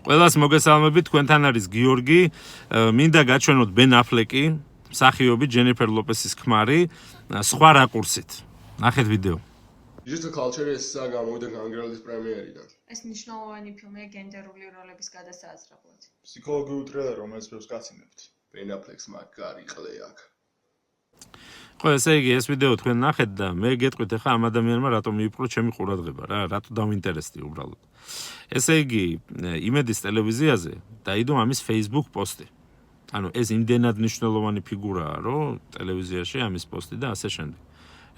ყველას მოგესალმებით, თქვენთან არის გიორგი. მინდა გაჩვენოთ ბენ აფლეკი, მსახიობი ჯენიფერ ლოპესის ქმარი, სხვა რაკურსით. ნახეთ ვიდეო. Digital culture is გამოვიდა ანგელების პრემიერიდან. ეს მნიშვნელოვანი ფილმია გენდერული როლების გადასაზრდებლად. ფსიქოლოგიური ტრილერი, რომელიც ბევრს გაცინებთ. Ben Affleck-ს მაგარი ყლე აქვს. ხო, ესე იგი, ეს ვიდეო თქვენ ნახეთ და მე გეტყვით ახლა ამ ადამიანმა რატომ მიიპყრო ჩემი ყურადღება რა, რატო დავინტერესდი უბრალოდ. ესე იგი, იმედის ტელევიზიაზე დაიდო ამის Facebook პოსტი. ანუ ეს იმდენად მნიშვნელოვანი ფიგურაა, რომ ტელევიზიაში ამის პოსტი და ასე შემდეგ.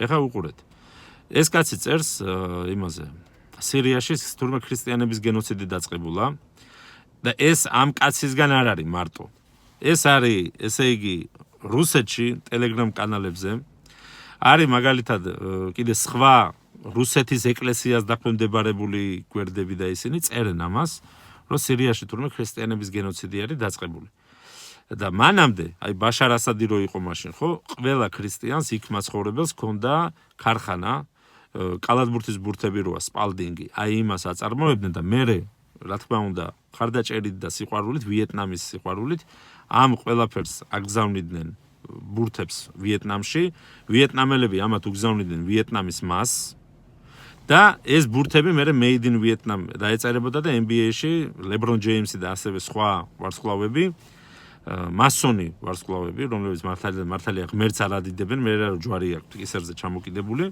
ეხლა უყურეთ. ეს კაცი წერს იმაზე. სირიაში თურმე ქრისტიანების გენოციდი დაწყებულა და ეს ამ კაცისგან არ არის მარტო. ეს არის, ესე იგი, რუსეთში ტელეგრამ კანალებზე არის მაგალითად კიდე სხვა რუსეთის ეკლესიას დაქვემდებარებული გვერდები და ისინი წერენ ამას, რომ სირიაში თურმე ქრისტიანების გენოციდი არის დაწყებული. და მანამდე, აი ბაშარ ასადი რო იყო მაშინ, ხო, ყველა ქრისტიანს იქ მაცხოვრებელს ჰქონდა ქარხანა, კალათბურთის ბურთები როა, სპალდინგი, აი იმას აწარმოებდნენ და მერე, რა თქმა უნდა, ხარდაჭერით და სიყვარულით, ვიეტნამის სიყვარულით, ამ ყველაფერს აგზავნიდნენ ბურთებს ვიეტნამში, ვიეტნამელები ამათ უგზავნიდნენ ვიეტნამის მას და ეს ბურთები მერე made in Vietnam დაეწერებოდა და NBA-ში LeBron James-ი და ასევე სხვა ვარსკვლავები, მასონი ვარსკვლავები, რომლებიც მართალია ღმერთს არ ადიდებენ, მე რა ჯვარი აქვს კისერზე ჩამოკიდებული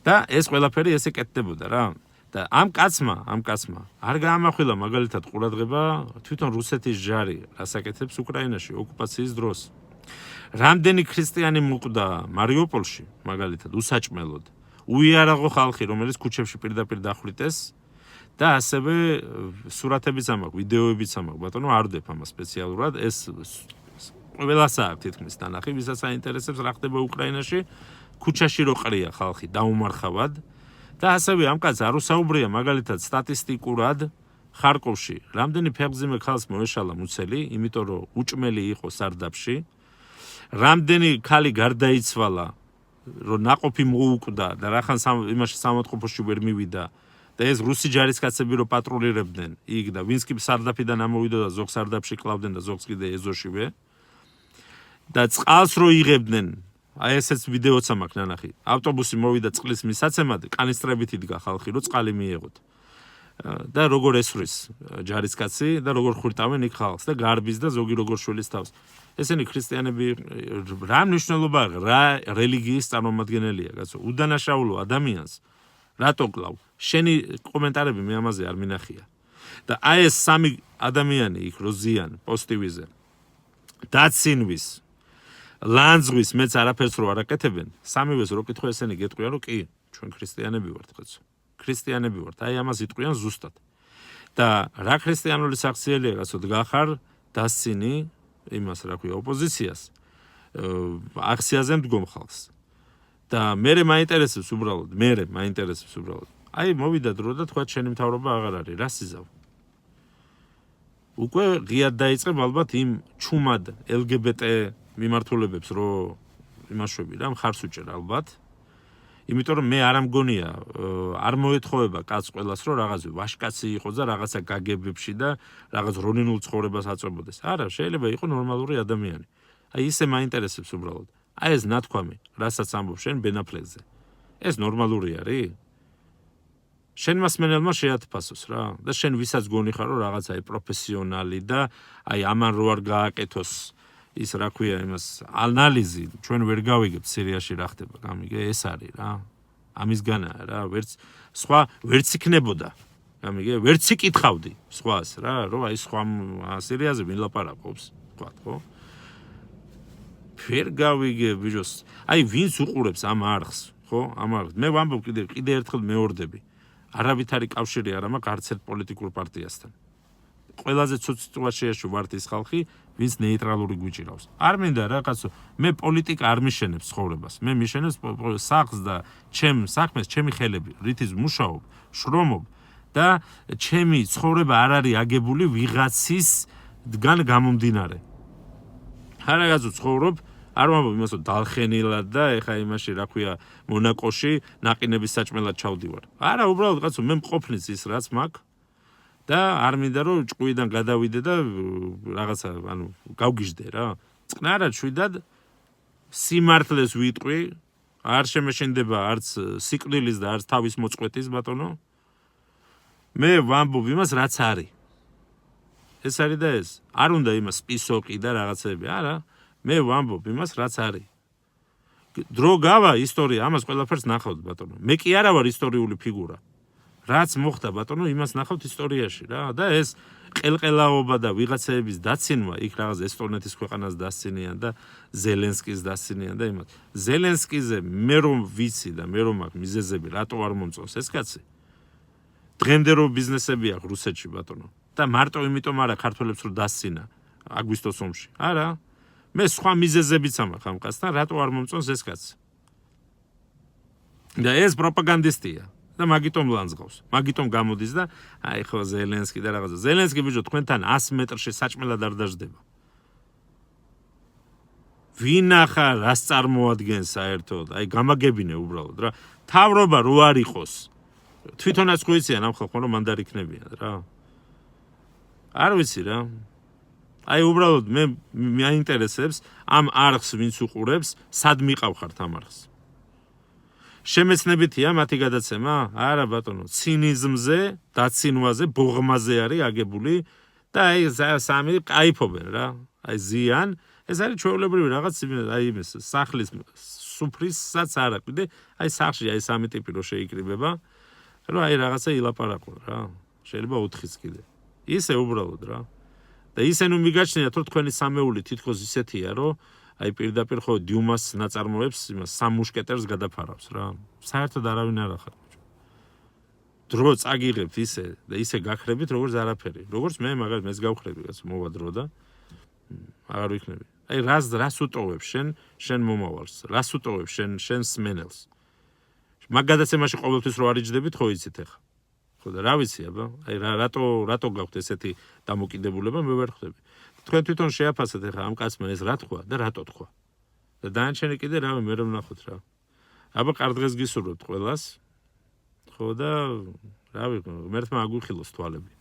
და ეს ყველაფერი ესე კეთდებოდა რა. და ამ კაცმა არ გაამახვილა მაგალითად ყურადღება თვითონ რუსეთის ჯარი რასაკეთებს უკრაინაში ოკუპაციის დროს. რამდენი ქრისტიანი მოკვდა მარიუპოლში მაგალითად უსაჭმელოდ. უიარაღო ხალხი, რომელიც ქუჩებში პირდაპირ დახვრიტეს და ასევე სურათებიც ამაქვს, ვიდეოებიც ამაქვს. ბატონო, არ ვდებ ამას სპეციალურად, ეს ყველას აქვს თითქმის თანახი, ვისაც აინტერესებს რა ხდება უკრაინაში, ქუჩაში რო ყრია ხალხი დაუმარხავად. და ასევე ამ კაცს არ უსაუბრია მაგალითად სტატისტიკურად ხარკოვში რამდენი ფეხმძიმე ქალს მოეშალა მუცელი, იმიტომ რომ უჭმელი იყო სარდაფში, რამდენი ქალი გარდაიცვალა, რომ ნაყოფი მოუკვდა და რახან იმაში სამოთყოფოში ვერ მივიდა და ეს რუსი ჯარისკაცები რო პატრულირებდნენ იქ და ვინც კი სარდაფიდან ამოვიდა და ზოგ სარდაფში კლავდნენ და ზოგს კიდე ეზოშივე და წყალს რო იღებდნენ. აი ესეც ვიდეოც ამაქვს ნანახი. ავტობუსი მოვიდა წყლის მისაცემად, კანისტრებით იდგა ხალხი, რომ წყალი მიეღოთ. და როგორ ესვრის ჯარისკაცი და როგორ ხვირტავენ იქ ხალხს და გარბის და ზოგი როგორ შვილის თავს. ესენი ქრისტიანები რა მნიშვნელობა აქვს, რა რელიგიის წარმომადგენელია, კაცო, უდანაშაულო ადამიანს რატო კლავ? შენი კომენტარები მე ამაზე არ მინახია. და აი ეს სამი ადამიანი იქ როზიან პოსტივიზე დაცინვის ლანძღვის მეც არაფერს რო არ აკეთებენ, სამივეს რო კითხო ესენი გეტყვიან, რომ კი, ჩვენ ქრისტიანები ვართ, კაცო. ქრისტიანები ვართ, აი ამას იტყვიან ზუსტად. და რა ქრისტიანული საქციელია, კაცო, გახარ დასცინი იმას, რა ქვია, ოპოზიციას, აქციაზე მდგომ ხალხს. და მერე მაინტერესებს უბრალოდ, აი მოვიდა დრო და თქვა შენი მთავრობა აღარ არის, რა სიზავ. უკვე ღიად დაიწყებ ალბათ იმ ჩუმად LGBT მიმართულებებს რო იმაშვები რა მხარს უჭერ ალბათ. იმიტომ რომ მე არ ამგონია არ მოეთხოვება კაცს ყველას რომ რაღაც ვაშკაცი იყოს და რაღაცა გაგებებში და რაღაც რონინულ ცხოვრებას აწვებოდეს. არა, შეიძლება იყოს ნორმალური ადამიანი. აი ისე მაინტერესებს უბრალოდ. აი ეს ნათქვამი, რასაც ამბობ შენ ბენ აფლეკზე. ეს ნორმალური არის? შენ მასმენელმა შეათფასოს რა და შენ ვისაც გონი ხარ რომ რაღაცა პროფესიონალი და აი ამან რო არ გააკეთოს ის რა ქვია იმას ანალიზი ჩვენ ვერ გავიგებთ სირიაში რა ხდება, გამიგე, ეს არის რა. ამისგანაა რა, ვერც იქნებოდა. გამიგე, ვერც იკითხავდი სხვას რა, რომ აი სხვა სირიაზე ვინ ლაპარაკობს, თქვა, ხო? ვერ გავიგე ბიჭოს. აი ვინც უყურებს ამ არხს, ხო? ამ არხს. მე ვამბობ კიდე ერთხელ მეორდები. არავითარი კავშირი არ მაქვს არც ერთ პოლიტიკურ პარტიასთან. ყველაზე ცუდ სიტუაციაში ვართ ის ხალხი, ვინც ნეიტრალური გვიჭირავს. არ მინდა რა კაცო, მე პოლიტიკა არ მიშენებს ცხოვრებას. მე მიშენებს სახლს და ჩემ საქმეს, ჩემი ხელები, რითიც მუშაობ, შრომობ და ჩემი ცხოვრება არ არის აგებული ვიღაცისგან გამომდინარე. არა კაცო, ცხოვრობ არ ვამბობ იმას რომ დალხენილად და ეხა იმაში რა ქვია მონაკოში ნაყინების საჭმელად ჩავდივარ. არა, უბრალოდ კაცო, მე მყოფნის ის რაც მაქვს და არ მინდა რომ ჭყვიდან გადავიდე და რაღაცა ანუ გავგიჟდე რა. წყნარად შვიდად სიმართლეს ვიტყვი, არ შემეშინდება არც სიკვდილის და არც თავის მოწყვეტის ბატონო. მე ვამბობ იმას რაც არის. ეს არის და ეს. არ უნდა იმას სპისოკი და რაღაცები, არა. მე ვამბობ იმას რაც არის. დრო გავა ისტორია, ამას ყველაფერს ნახავთ ბატონო. მე კი არა ვარ ისტორიული ფიგურა. რაც მოხდა ბატონო, იმას ნახავთ ისტორიაში რა და ეს ყელყელაობა და ვიღაცების დაცინვა, იქ რაღაც ესტონეთის ქვეყანას დასცინიან და ზელენსკის დასცინიან და იმას. ზელენსკიზე მე რომ ვიცი და მე რომ მაქვს მიზეზები, რატო არ მომწონს ეს კაცი? დღემდე რომ ბიზნესები აქვს რუსეთში ბატონო და მარტო იმიტომ არა ქართველებს რომ დასცინა აგვისტოს ომში. არა. მე სხვა მიზეზებიც ამაქვს ამ კაცთან, რატო არ მომწონს ეს კაცი? და ეს პროპაგანდისტია. და მაგიტომ ლანძღავს. მაგიტომ გამოდის და აი ხო ზელენსკი და რაღაცა. ზელენსკი ბიჭო თქვენთან 100 მეტრში საჭმელად არ დაждდება. ვინახა რას წარმოადგენს საერთოდ? აი გამაგებინე უბრალოდ რა. თავრობა რო არ იყოს. თვითონაც ხუიციან ამ ხალხმა რომ მანდარ იქნებიან რა. არ ვიცი რა. აი უბრალოდ მე მაინტერესებს ამ არხს ვინც უყურებს, სად მიყავხართ ამ არხს. შემეცნებითია მათი გადაცემა? არა ბატონო, ცინიზმზე, დაცინვაზე, ბოღმაზე არის აგებული და აი სამი кайფობენ რა. აი ზიან, ეს არის ჩვეულებრივი რაღაც აი იმის სახლის სუფრისაც არ აკვიდე, აი სახში აი სამი ტიპი რო შეიკრიბება, რომ აი რაღაცა ილაპარაკო რა. შეიძლება 4-იც კიდე. ისე უბრალოდ რა. და ისე ნუ მიგაჩნიათ რომ თქვენი სამეული თითქოს ისეთია, რომ აი პირდაპირ ხო დიუმას ნაწარმოებს იმას სამ მუშკეტერს გადაფარავს რა. საერთოდ არავინ არ ახარ. დრო წაგიღებთ ისე და ისე გაქრებით როგორც არაფერი. როგორც მე მაგალითად მეც გავხრები რაც მოვა დრო და აღარ ვიქნები. აი რას უტოვებ შენ მომავალს? რას უტოვებ შენ სმენელს? მაგ გადაცემაში ყოველთვის რო არიჯდებით ხო იცით ახლა. ხო და რა ვიცი აბა? აი რატო გაქვთ ესეთი დამოკიდებულება მე ვერ ხვდები. თქვენ თვითონ შეაფასეთ ახლა ამ კაცმა ეს რა თქვა და რატო თქვა. და დანარჩენი კიდე რავი მე რომ ნახოთ რა. აბა კარდღეს გისურვებთ ყველას. ხო და რავი ღმერთმა აგვიხილოს თვალები.